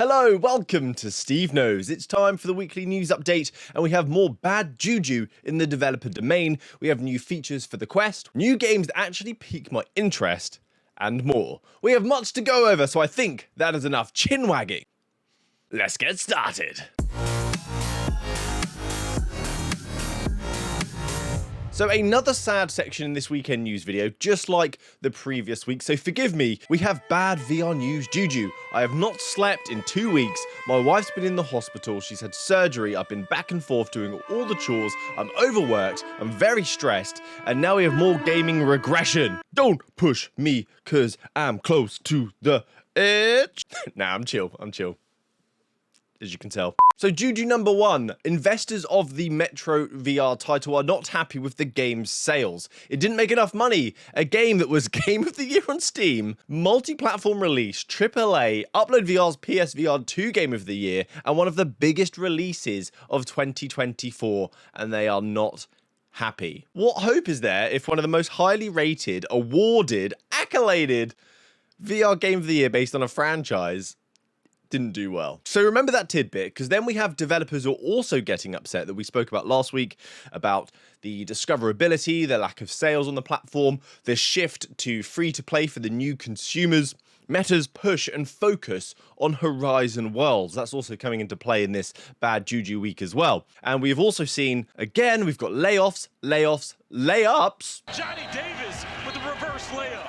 Hello, welcome to SteveKnows. It's time for the weekly news update, and we have more bad juju in the developer domain. We have new features for the Quest, new games that actually pique my interest, and more. We have much to go over, so I think that is enough chin wagging. Let's get started. So another sad section in this weekend news video, just like the previous week, so forgive me. We have bad VR news juju. I have not slept in 2 weeks. My wife's been in the hospital. She's had surgery. I've been back and forth doing all the chores. I'm overworked. I'm very stressed. And now we have more gaming regression. Don't push me, cause I'm close to the edge. Nah, I'm chill. As you can tell. So juju number one, investors of the Metro VR title are not happy with the game's sales. It didn't make enough money. A game that was Game of the Year on Steam, multi-platform release, AAA, Upload VR's PSVR 2 Game of the Year, and one of the biggest releases of 2024, and they are not happy. What hope is there if one of the most highly rated, awarded, accoladed VR Game of the Year based on a franchise didn't do well? So remember that tidbit, because then we have developers who are also getting upset that we spoke about last week about the discoverability, the lack of sales on the platform, the shift to free-to-play for the new consumers, Meta's push and focus on Horizon Worlds. That's also coming into play in this bad juju week as well. And we've also seen, again, we've got layups. Johnny Davis with the reverse layup.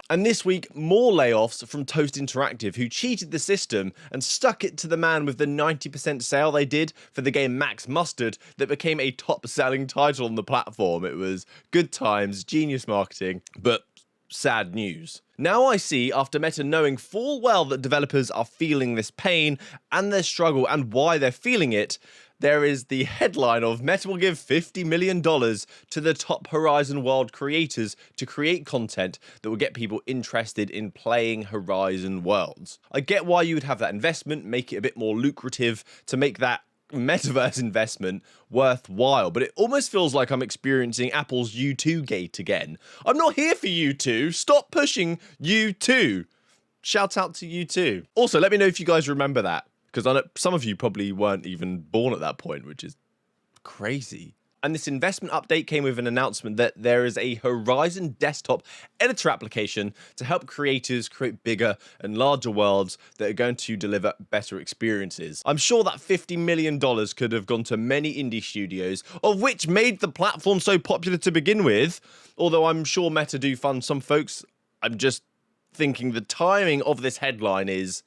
And this week, more layoffs from Toast Interactive, who cheated the system and stuck it to the man with the 90% sale they did for the game Max Mustard that became a top-selling title on the platform. It was good times, genius marketing, but sad news. Now I see, after Meta knowing full well that developers are feeling this pain and their struggle and why they're feeling it, there is the headline of Meta will give $50 million to the top Horizon World creators to create content that will get people interested in playing Horizon Worlds. I get why you would have that investment, make it a bit more lucrative to make that metaverse investment worthwhile, but it almost feels like I'm experiencing Apple's U2 gate again. I'm not here for U2. Stop pushing U2. Shout out to U2. Also, let me know if you guys remember that, because I know some of you probably weren't even born at that point, which is crazy. And this investment update came with an announcement that there is a Horizon desktop editor application to help creators create bigger and larger worlds that are going to deliver better experiences. I'm sure that $50 million could have gone to many indie studios, of which made the platform so popular to begin with, although I'm sure Meta do fund some folks. I'm just thinking the timing of this headline is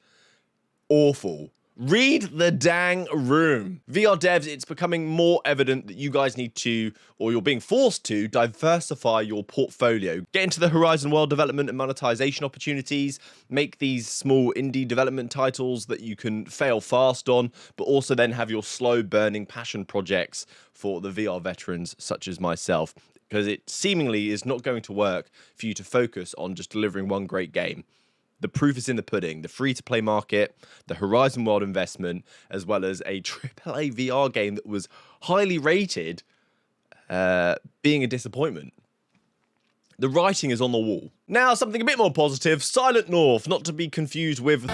awful. Read the dang room. VR devs, it's becoming more evident that you guys need to, or you're being forced to, diversify your portfolio. Get into the Horizon World development and monetization opportunities, make these small indie development titles that you can fail fast on, but also then have your slow burning passion projects for the VR veterans such as myself, because it seemingly is not going to work for you to focus on just delivering one great game. The proof is in the pudding. The free-to-play market, the Horizon World investment, as well as a AAA VR game that was highly rated, being a disappointment. The writing is on the wall. Now, something a bit more positive. Silent North, not to be confused with...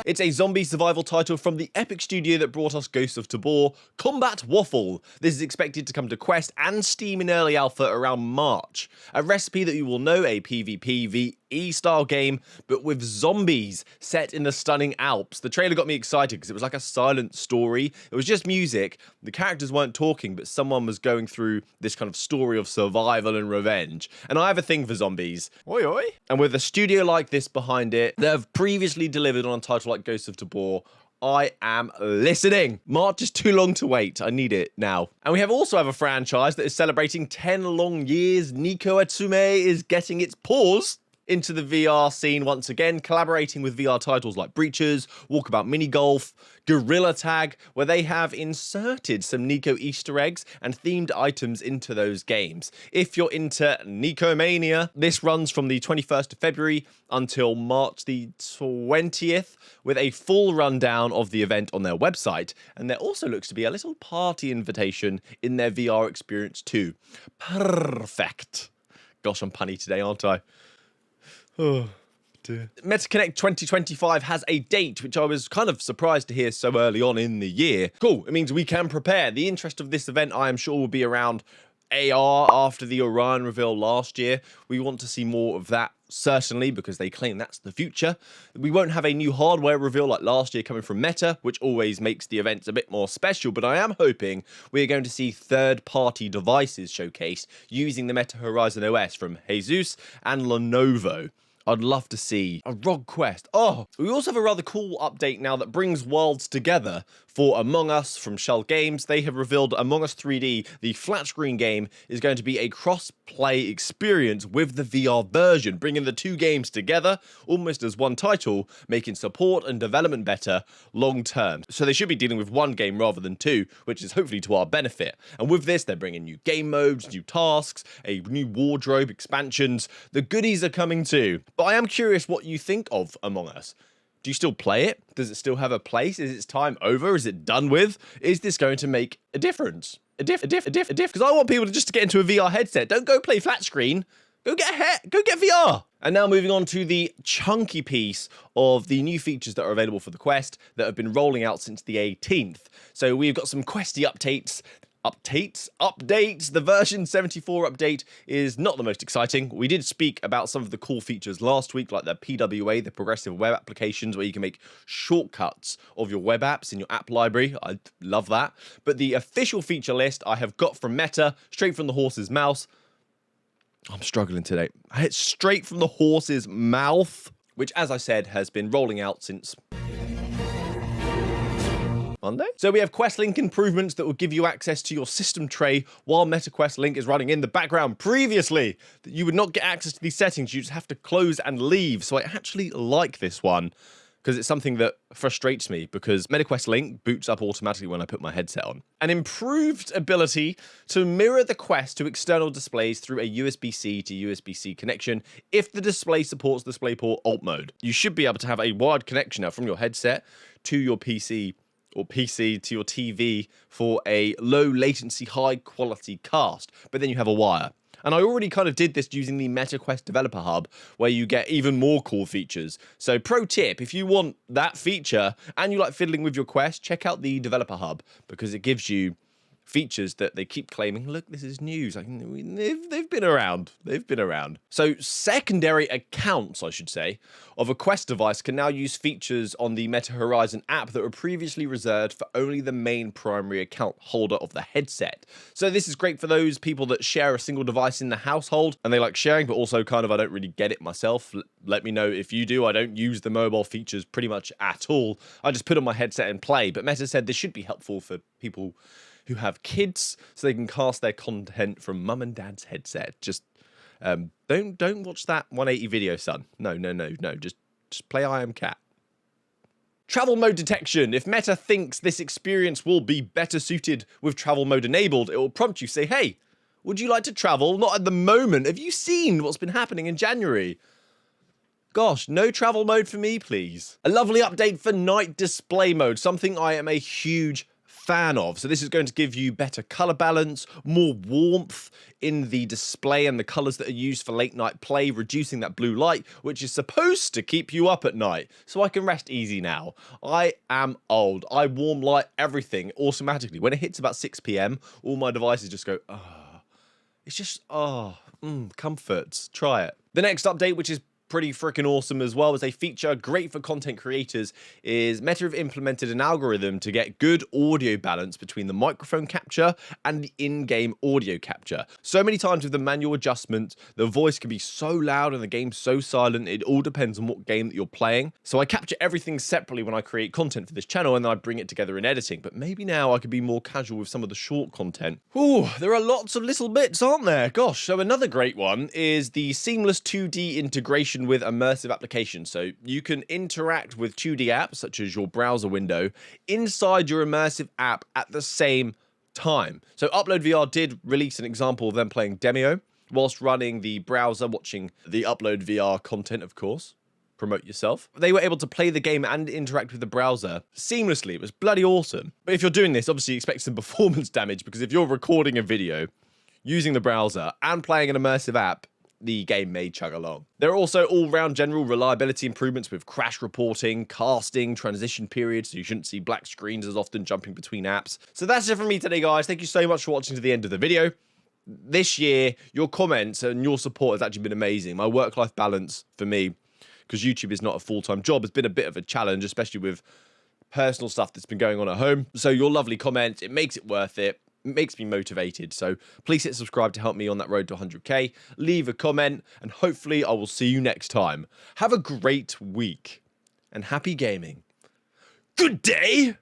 It's a zombie survival title from the epic studio that brought us Ghosts of Tabor, Combat Waffle. This is expected to come to Quest and Steam in early alpha around March. A recipe that you will know, a PvPvE style game, but with zombies set in the stunning Alps. The trailer got me excited because it was like a silent story. It was just music. The characters weren't talking, but someone was going through this kind of story of survival and revenge. And I have a thing for zombies. Oi, oi. And with a studio like this behind it, they have previously delivered on a title like Ghosts of Tabor. I am listening. March is too long to wait. I need it now. And we also have a franchise that is celebrating 10 long years. Neko Atsume is getting its paws into the VR scene once again, collaborating with VR titles like Breachers, Walkabout Mini Golf, Gorilla Tag, where they have inserted some Neko Easter eggs and themed items into those games. If you're into Nekomania, this runs from the 21st of February until March the 20th, with a full rundown of the event on their website. And there also looks to be a little party invitation in their VR experience too. Perfect. Gosh, I'm punny today, aren't I? Oh, MetaConnect 2025 has a date, which I was kind of surprised to hear so early on in the year. Cool, it means we can prepare. The interest of this event, I am sure, will be around AR after the Orion reveal last year. We want to see more of that, certainly, because they claim that's the future. We won't have a new hardware reveal like last year coming from Meta, which always makes the events a bit more special, but I am hoping we're going to see third-party devices showcased using the Meta Horizon OS from Jesus and Lenovo. I'd love to see a ROG Quest. Oh, we also have a rather cool update now that brings worlds together for Among Us from Shell Games. They have revealed Among Us 3D, the flat screen game, is going to be a cross-play experience with the VR version, bringing the two games together almost as one title, making support and development better long term. So they should be dealing with one game rather than two, which is hopefully to our benefit. And with this, they're bringing new game modes, new tasks, a new wardrobe, expansions. The goodies are coming too. But I am curious what you think of Among Us. Do you still play it? Does it still have a place? Is its time over? Is it done with? Is this going to make a difference? A diff? Because I want people to just get into a VR headset. Don't go play flat screen. Go get VR. And now moving on to the chunky piece of the new features that are available for the Quest that have been rolling out since the 18th. So we've got some Questy updates. The version 74 update is not the most exciting. We did speak about some of the cool features last week, like the PWA, the progressive web applications, where you can make shortcuts of your web apps in your app library. I love that. But the official feature list I have got from Meta, straight from the horse's mouth. I'm struggling today. It's straight from the horse's mouth, which, as I said, has been rolling out since Monday. So we have Quest Link improvements that will give you access to your system tray while MetaQuest Link is running in the background. Previously, you would not get access to these settings. You just have to close and leave. So I actually like this one because it's something that frustrates me because MetaQuest Link boots up automatically when I put my headset on. An improved ability to mirror the Quest to external displays through a USB-C to USB-C connection if the display supports DisplayPort Alt mode. You should be able to have a wired connection now from your headset to your PC or PC to your TV for a low latency, high quality cast, but then you have a wire. And I already kind of did this using the MetaQuest Developer Hub, where you get even more cool features. So pro tip, if you want that feature and you like fiddling with your Quest, check out the Developer Hub because it gives you features that they keep claiming, look, this is news. Like, they've been around. They've been around. So secondary accounts, I should say, of a Quest device can now use features on the Meta Horizon app that were previously reserved for only the main primary account holder of the headset. So this is great for those people that share a single device in the household and they like sharing, but also kind of, I don't really get it myself. Let me know if you do. I don't use the mobile features pretty much at all. I just put on my headset and play. But Meta said this should be helpful for people who have kids so they can cast their content from mum and dad's headset. Just don't watch that 180 video, son. No. Just play I Am Cat. Travel mode detection. If Meta thinks this experience will be better suited with travel mode enabled, it will prompt you, say, hey, would you like to travel? Not at the moment. Have you seen what's been happening in January? Gosh, no travel mode for me, please. A lovely update for night display mode, something I am a huge fan of. So this is going to give you better color balance, more warmth in the display and the colors that are used for late night play, reducing that blue light, which is supposed to keep you up at night. So I can rest easy now. I am old. I warm light everything automatically. When it hits about 6 p.m, all my devices just go, oh. It's just, comforts. Try it. The next update, which is pretty freaking awesome as well, as a feature great for content creators, is Meta have implemented an algorithm to get good audio balance between the microphone capture and the in-game audio capture. So many times with the manual adjustment, the voice can be so loud and the game so silent. It all depends on what game that you're playing. So I capture everything separately when I create content for this channel and then I bring it together in editing. But maybe now I could be more casual with some of the short content. Ooh, there are lots of little bits, aren't there? Gosh, so another great one is the seamless 2D integration with immersive applications. So you can interact with 2D apps such as your browser window inside your immersive app at the same time. So Upload VR did release an example of them playing Demio whilst running the browser, watching the Upload VR content, of course. Promote yourself. They were able to play the game and interact with the browser seamlessly. It was bloody awesome. But if you're doing this, obviously expect some performance damage, because if you're recording a video using the browser and playing an immersive app, the game may chug along. There are also all-round general reliability improvements with crash reporting, casting, transition periods, so you shouldn't see black screens as often jumping between apps. So that's it from me today, guys. Thank you so much for watching to the end of the video. This year, your comments and your support has actually been amazing. My work-life balance for me, because YouTube is not a full-time job, has been a bit of a challenge, especially with personal stuff that's been going on at home. So your lovely comments, it makes it worth it. It makes me motivated. So please hit subscribe to help me on that road to 100k. Leave a comment, and hopefully I will see you next time. Have a great week, and happy gaming. Good day!